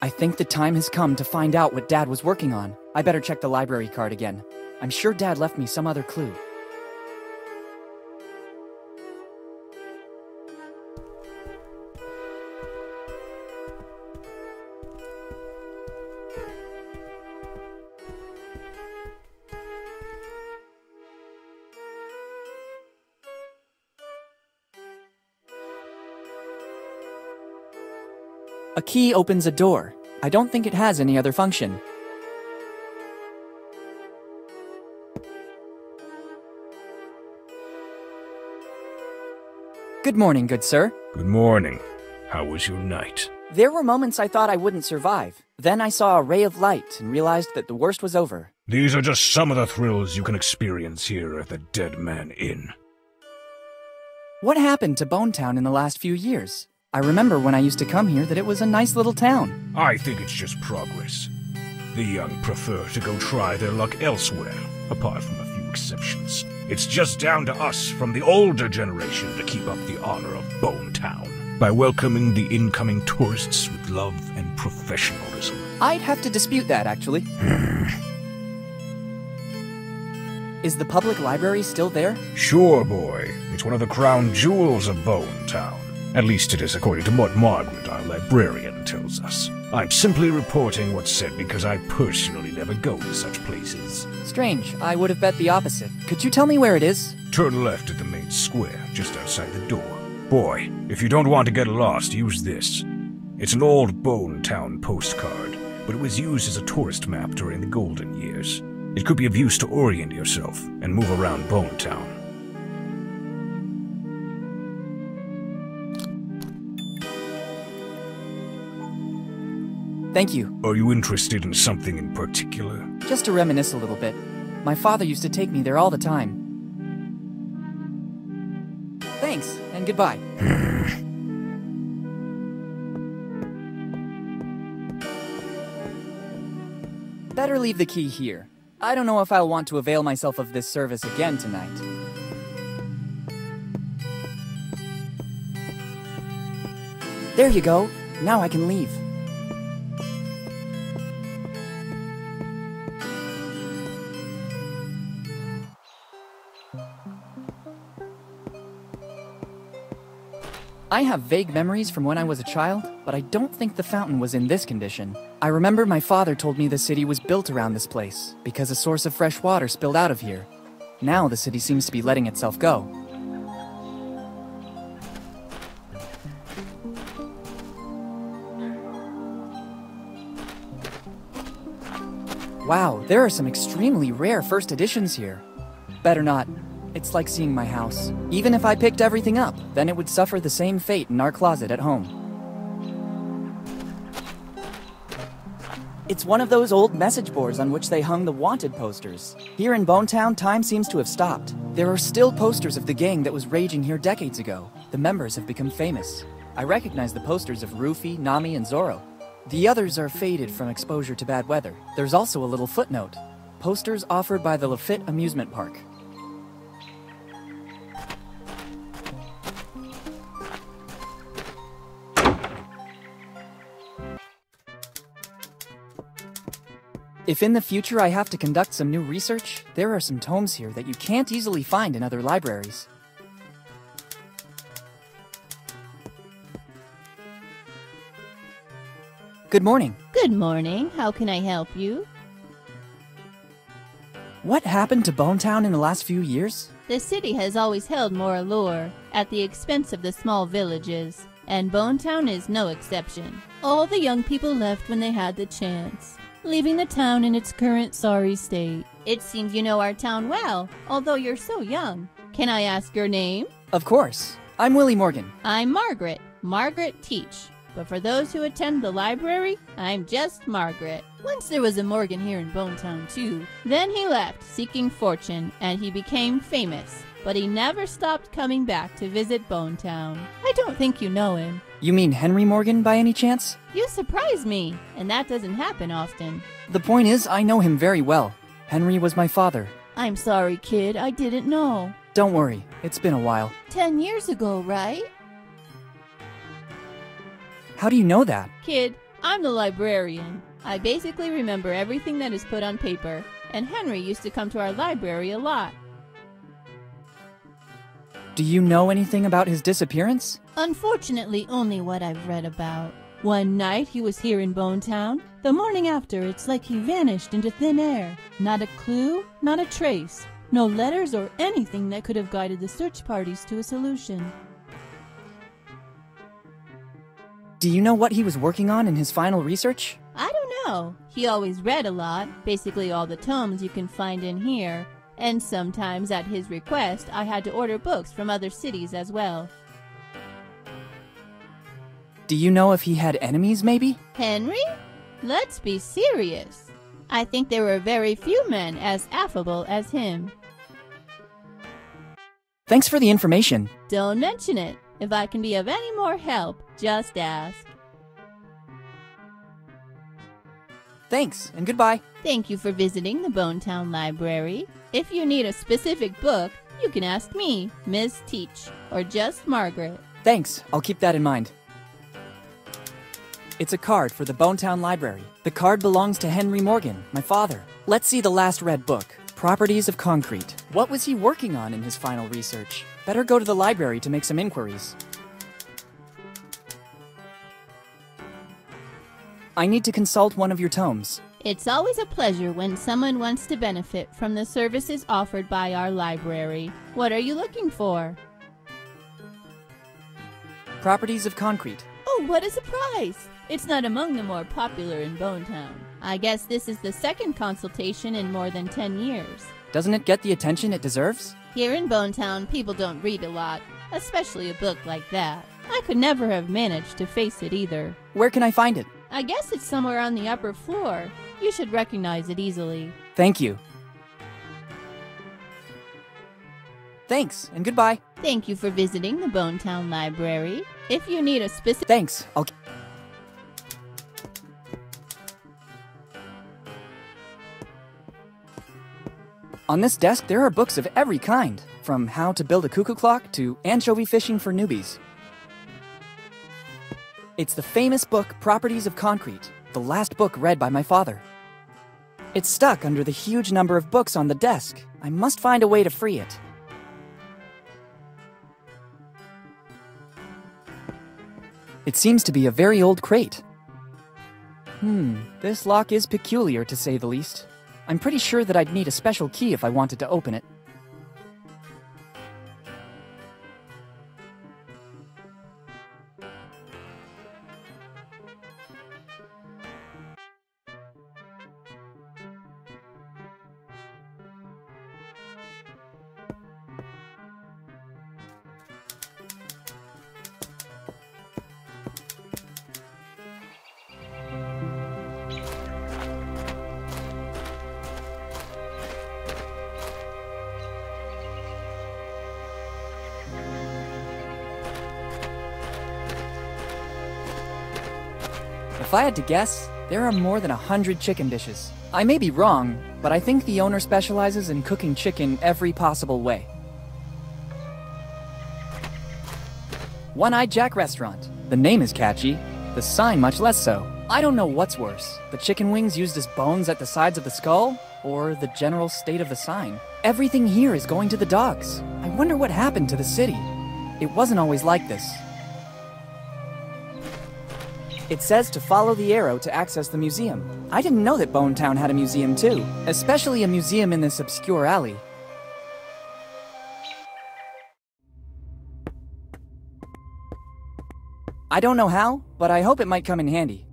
I think the time has come to find out what Dad was working on. I better check the library card again. I'm sure Dad left me some other clue. A key opens a door. I don't think it has any other function. Good morning, good sir. Good morning. How was your night? There were moments I thought I wouldn't survive. Then I saw a ray of light and realized that the worst was over. These are just some of the thrills you can experience here at the Dead Man Inn. What happened to Bonetown in the last few years? I remember when I used to come here that it was a nice little town. I think it's just progress. The young prefer to go try their luck elsewhere, apart from a few exceptions. It's just down to us from the older generation to keep up the honor of Bonetown by welcoming the incoming tourists with love and professionalism. I'd have to dispute that, actually. Is the public library still there? Sure, boy. It's one of the crown jewels of Bonetown. At least it is according to what Margaret, our librarian, tells us. I'm simply reporting what's said because I personally never go to such places. Strange. I would have bet the opposite. Could you tell me where it is? Turn left at the main square, just outside the door. Boy, if you don't want to get lost, use this. It's an old Bonetown postcard, but it was used as a tourist map during the golden years. It could be of use to orient yourself and move around Bonetown. Thank you. Are you interested in something in particular? Just to reminisce a little bit. My father used to take me there all the time. Thanks, and goodbye. Better leave the key here. I don't know if I'll want to avail myself of this service again tonight. There you go. Now I can leave. I have vague memories from when I was a child, but I don't think the fountain was in this condition. I remember my father told me the city was built around this place, because a source of fresh water spilled out of here. Now the city seems to be letting itself go. Wow, there are some extremely rare first editions here. Better not. It's like seeing my house. Even if I picked everything up, then it would suffer the same fate in our closet at home. It's one of those old message boards on which they hung the wanted posters. Here in Bonetown, time seems to have stopped. There are still posters of the gang that was raging here decades ago. The members have become famous. I recognize the posters of Rufy, Nami, and Zoro. The others are faded from exposure to bad weather. There's also a little footnote. Posters offered by the Lafitte Amusement Park. If in the future I have to conduct some new research, there are some tomes here that you can't easily find in other libraries. Good morning. Good morning. How can I help you? What happened to Bonetown in the last few years? The city has always held more allure, at the expense of the small villages, and Bonetown is no exception. All the young people left when they had the chance, leaving the town in its current sorry state. It seems you know our town well, although you're so young. Can I ask your name? Of course. I'm Willy Morgan. I'm Margaret. Margaret Teach. But for those who attend the library, I'm just Margaret. Once there was a Morgan here in Bonetown, too. Then he left, seeking fortune, and he became famous. But he never stopped coming back to visit Bonetown. I don't think you know him. You mean Henry Morgan by any chance? You surprise me, and that doesn't happen often. The point is, I know him very well. Henry was my father. I'm sorry, kid, I didn't know. Don't worry, it's been a while. 10 years ago, right? How do you know that? Kid, I'm the librarian. I basically remember everything that is put on paper, and Henry used to come to our library a lot. Do you know anything about his disappearance? Unfortunately, only what I've read about. One night he was here in Bonetown. The morning after, it's like he vanished into thin air. Not a clue, not a trace. No letters or anything that could have guided the search parties to a solution. Do you know what he was working on in his final research? I don't know. He always read a lot, basically all the tomes you can find in here. And sometimes, at his request, I had to order books from other cities as well. Do you know if he had enemies, maybe? Henry? Let's be serious. I think there were very few men as affable as him. Thanks for the information. Don't mention it. If I can be of any more help, just ask. Thanks, and goodbye. Thank you for visiting the Bonetown Library. If you need a specific book, you can ask me, Miss Teach, or just Margaret. Thanks, I'll keep that in mind. It's a card for the Bonetown Library. The card belongs to Henry Morgan, my father. Let's see the last read book, Properties of Concrete. What was he working on in his final research? Better go to the library to make some inquiries. I need to consult one of your tomes. It's always a pleasure when someone wants to benefit from the services offered by our library. What are you looking for? Properties of Concrete. Oh, what a surprise! It's not among the more popular in Bonetown. I guess this is the second consultation in more than 10 years. Doesn't it get the attention it deserves? Here in Bonetown, people don't read a lot, especially a book like that. I could never have managed to face it either. Where can I find it? I guess it's somewhere on the upper floor. You should recognize it easily. Thank you. Thanks, and goodbye. Thank you for visiting the Bonetown Library. If you need a specific... Thanks, I'll... On this desk, there are books of every kind, from how to build a cuckoo clock to anchovy fishing for newbies. It's the famous book Properties of Concrete, the last book read by my father. It's stuck under the huge number of books on the desk. I must find a way to free it. It seems to be a very old crate. This lock is peculiar to say the least. I'm pretty sure that I'd need a special key if I wanted to open it. If I had to guess, there are more than 100 chicken dishes. I may be wrong, but I think the owner specializes in cooking chicken every possible way. One-Eyed Jack Restaurant. The name is catchy, the sign much less so. I don't know what's worse, the chicken wings used as bones at the sides of the skull, or the general state of the sign. Everything here is going to the dogs. I wonder what happened to the city. It wasn't always like this. It says to follow the arrow to access the museum. I didn't know that Bonetown had a museum too, especially a museum in this obscure alley. I don't know how, but I hope it might come in handy.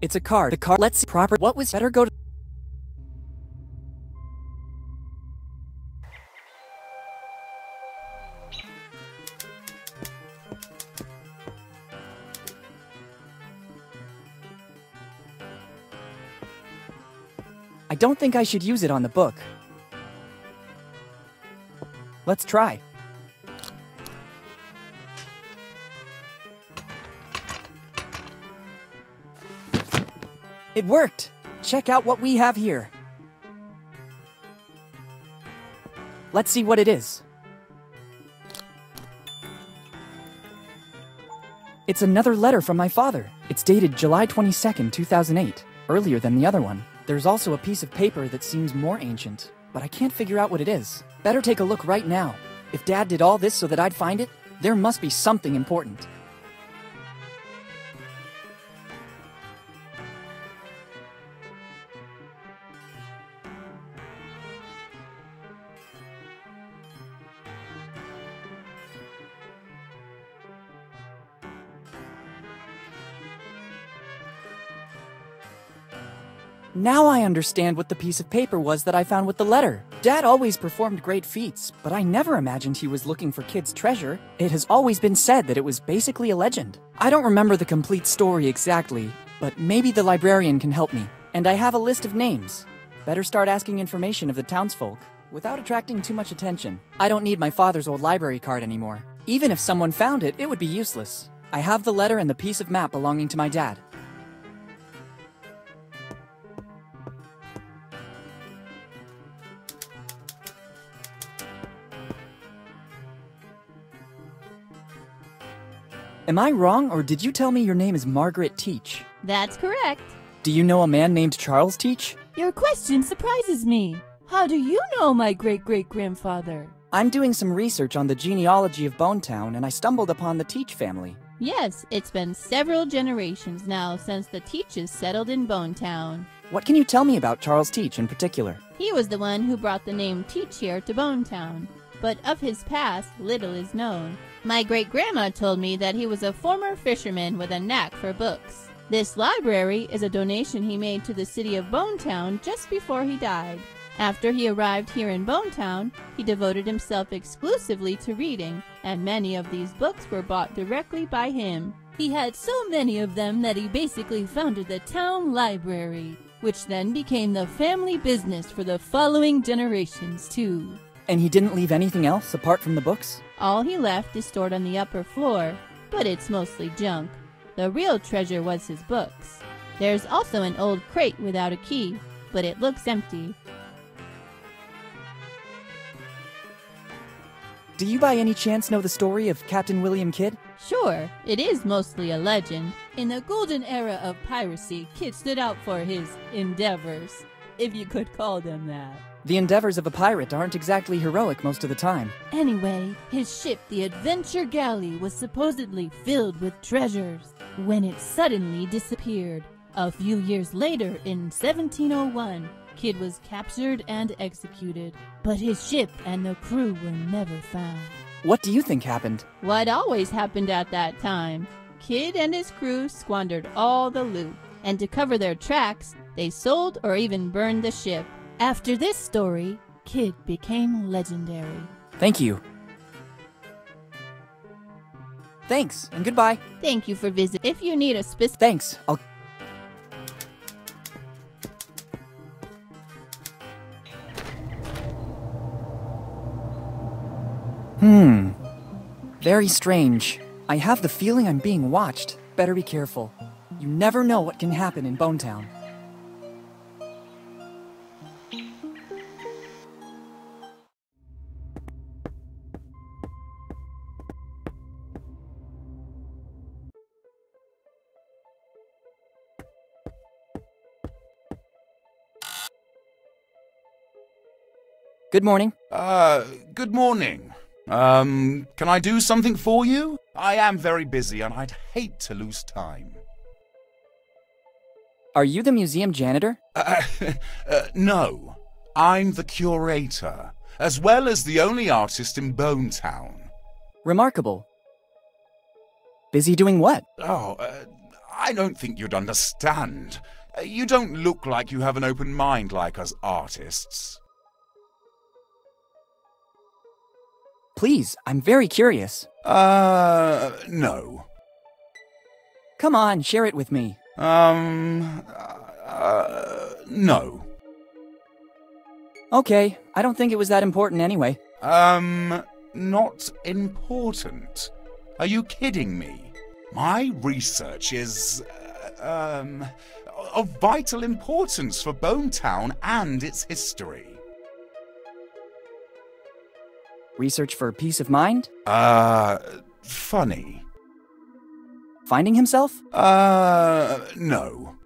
It's a card. The card. Let's see. Proper. What was better go to. I don't think I should use it on the book. Let's try. It worked! Check out what we have here. Let's see what it is. It's another letter from my father. It's dated July 22nd, 2008, earlier than the other one. There's also a piece of paper that seems more ancient, but I can't figure out what it is. Better take a look right now. If Dad did all this so that I'd find it, there must be something important. Now I understand what the piece of paper was that I found with the letter. Dad always performed great feats, but I never imagined he was looking for kids' treasure. It has always been said that it was basically a legend. I don't remember the complete story exactly, but maybe the librarian can help me. And I have a list of names. Better start asking information of the townsfolk, without attracting too much attention. I don't need my father's old library card anymore. Even if someone found it, it would be useless. I have the letter and the piece of map belonging to my dad. Am I wrong, or did you tell me your name is Margaret Teach? That's correct. Do you know a man named Charles Teach? Your question surprises me. How do you know my great-great-grandfather? I'm doing some research on the genealogy of Bonetown, and I stumbled upon the Teach family. Yes, it's been several generations now since the Teaches settled in Bonetown. What can you tell me about Charles Teach in particular? He was the one who brought the name Teach here to Bonetown, but of his past, little is known. My great-grandma told me that he was a former fisherman with a knack for books. This library is a donation he made to the city of Bonetown just before he died. After he arrived here in Bonetown, he devoted himself exclusively to reading, and many of these books were bought directly by him. He had so many of them that he basically founded the town library, which then became the family business for the following generations too. And he didn't leave anything else apart from the books? All he left is stored on the upper floor, but it's mostly junk. The real treasure was his books. There's also an old crate without a key, but it looks empty. Do you by any chance know the story of Captain William Kidd? Sure, it is mostly a legend. In the golden era of piracy, Kidd stood out for his endeavors, if you could call them that. The endeavors of a pirate aren't exactly heroic most of the time. Anyway, his ship, the Adventure Galley, was supposedly filled with treasures, when it suddenly disappeared. A few years later, in 1701, Kidd was captured and executed, but his ship and the crew were never found. What do you think happened? What always happened at that time? Kidd and his crew squandered all the loot, and to cover their tracks, they sold or even burned the ship. After this story, Kidd became legendary. Thank you. Thanks, and goodbye. Thank you for visiting. If you need a specific... Thanks, I'll... Very strange. I have the feeling I'm being watched. Better be careful. You never know what can happen in Bonetown. Good morning. Good morning. Can I do something for you? I am very busy and I'd hate to lose time. Are you the museum janitor? No. I'm the curator, as well as the only artist in Bonetown. Remarkable. Busy doing what? Oh, I don't think you'd understand. You don't look like you have an open mind like us artists. Please, I'm very curious. No. Come on, share it with me. No. Okay, I don't think it was that important anyway. Not important? Are you kidding me? My research is, of vital importance for Bonetown and its history. Research for peace of mind? Funny. Finding himself? No.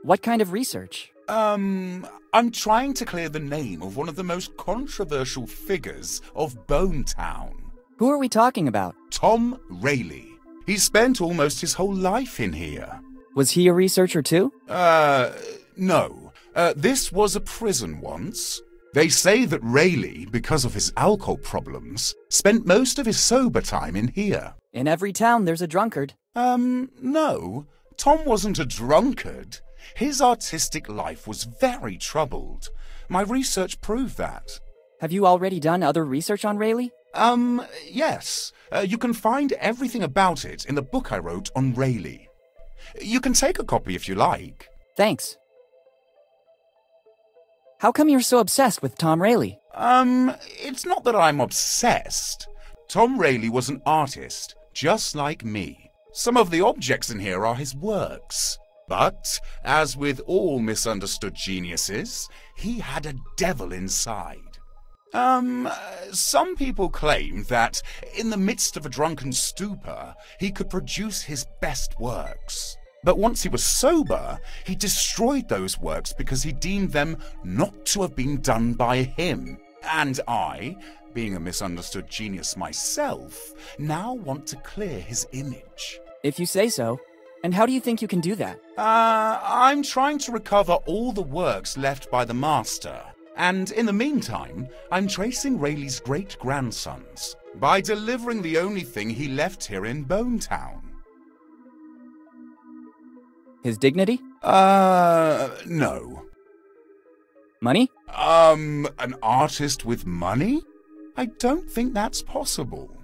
What kind of research? I'm trying to clear the name of one of the most controversial figures of Bonetown. Who are we talking about? Tom Rayleigh. He spent almost his whole life in here. Was he a researcher too? No. This was a prison once. They say that Rayleigh, because of his alcohol problems, spent most of his sober time in here. In every town there's a drunkard. No. Tom wasn't a drunkard. His artistic life was very troubled. My research proved that. Have you already done other research on Rayleigh? Yes. You can find everything about it in the book I wrote on Rayleigh. You can take a copy if you like. Thanks. How come you're so obsessed with Tom Rayleigh? It's not that I'm obsessed. Tom Rayleigh was an artist, just like me. Some of the objects in here are his works. But, as with all misunderstood geniuses, he had a devil inside. Some people claim that, in the midst of a drunken stupor, he could produce his best works. But once he was sober, he destroyed those works because he deemed them not to have been done by him. And I, being a misunderstood genius myself, now want to clear his image. If you say so. And how do you think you can do that? I'm trying to recover all the works left by the master. And in the meantime, I'm tracing Rayleigh's great-grandsons by delivering the only thing he left here in Bonetown. His dignity? No. Money? An artist with money? I don't think that's possible.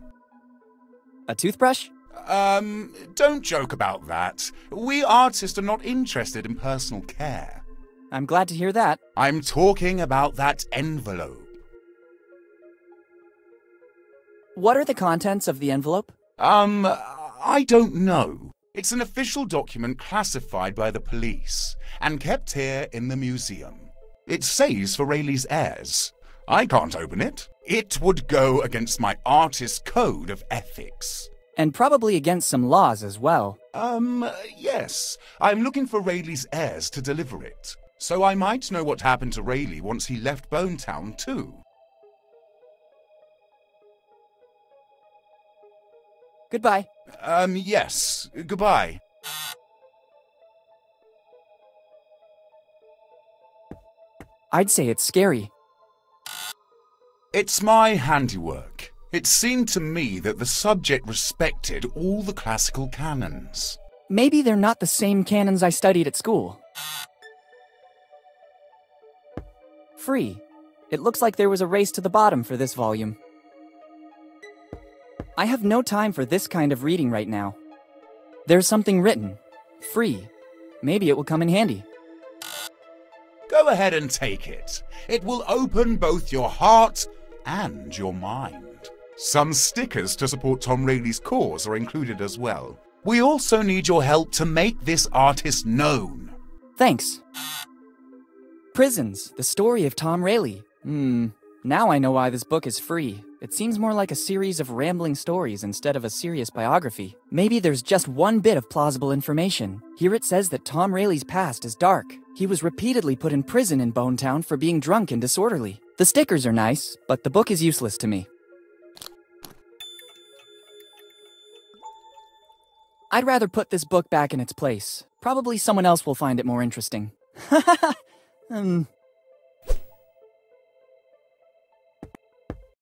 A toothbrush? Don't joke about that. We artists are not interested in personal care. I'm glad to hear that. I'm talking about that envelope. What are the contents of the envelope? I don't know. It's an official document classified by the police and kept here in the museum. It says for Rayleigh's heirs. I can't open it. It would go against my artist code of ethics. And probably against some laws as well. Yes. I'm looking for Rayleigh's heirs to deliver it. So I might know what happened to Rayleigh once he left Bonetown, too. Goodbye. Yes. Goodbye. I'd say it's scary. It's my handiwork. It seemed to me that the subject respected all the classical canons. Maybe they're not the same canons I studied at school. Free. It looks like there was a race to the bottom for this volume. I have no time for this kind of reading right now. There's something written. Free. Maybe it will come in handy. Go ahead and take it. It will open both your heart and your mind. Some stickers to support Tom Rayleigh's cause are included as well. We also need your help to make this artist known. Thanks. Prisons, the story of Tom Rayleigh. Now I know why this book is free. It seems more like a series of rambling stories instead of a serious biography. Maybe there's just one bit of plausible information. Here it says that Tom Rayleigh's past is dark. He was repeatedly put in prison in Bonetown for being drunk and disorderly. The stickers are nice, but the book is useless to me. I'd rather put this book back in its place. Probably someone else will find it more interesting.